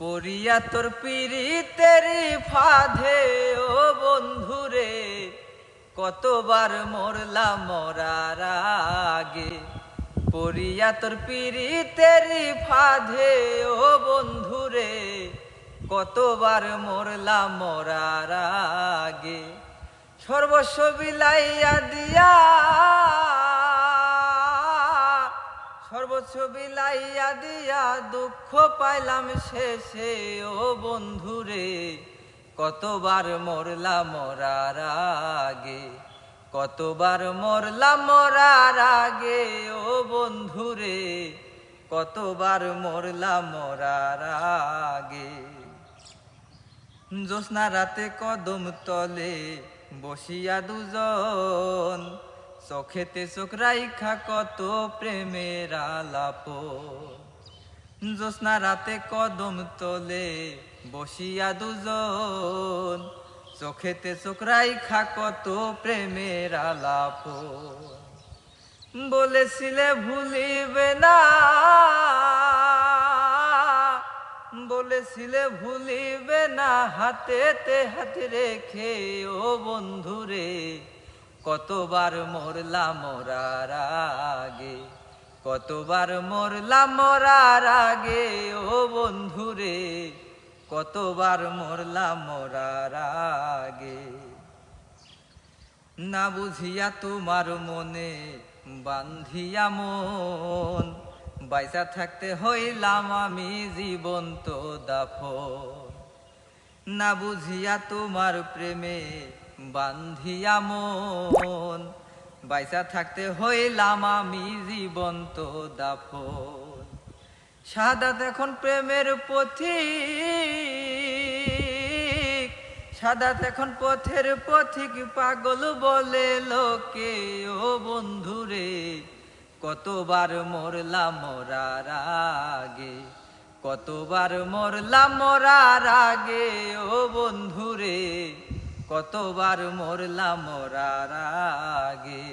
পড়িয়া তোর পীড়িতেরি ফাঁদে ও বন্ধুরে, কতবার মরলাম মরার আগে। পড়িয়া তোর পীড়িতেরি ফাঁদে ও বন্ধুরে, কতবার মরলাম মরার আগে। সর্বস্ব বিলাইয়া দিয়া, সর্বস্ব বিলাইয়া দিয়া দুঃখ পাইলাম শেষে ও বন্ধুরে, কতবার মরলাম মরার আগে। কতবার মরলাম মরার আগে ও বন্ধুরে, কতবার মরলাম মরার আগে। জ্যোৎস্না রাতে কদম তলে বসিয়া দুজন, চোখেতে চোখ রাইখা কত প্রেমের আলাপ। জ্যোৎস্না রাতে কদম তলে বসিয়া দুজন, চোখেতে চোখ রাইখা কত প্রেমের আলাপ। বলেছিলে ভুলিবে না, বলেছিলে ভুলিবে না, হাতেতে হাত রেখে ও বন্ধুরে, কতবার মরলাম মরার আগে। কতবার মরলাম মরার আগে ও বন্ধুরে, কতবার মরলাম মরার আগে। না বুঝিয়া তোমার মনে বান্ধিয়া মন, বাইসা থাকতে হইলাম আমি জীবন্ত দাফন। না বুঝিয়া তোমার প্রেমে বান্ধিয়া মন, বাইসা থাকতে হইলাম আমি জীবন্ত দাফন। সাদাত এখন প্রেমের পথিক, সাদাত এখন পথের পথিক, পাগল বলে লোকে ও বন্ধুরে, কতবার মরলাম মরার আগে। কতবার মরলাম মরার আগে ও বন্ধুরে, কতবার মরলাম মরার আগে।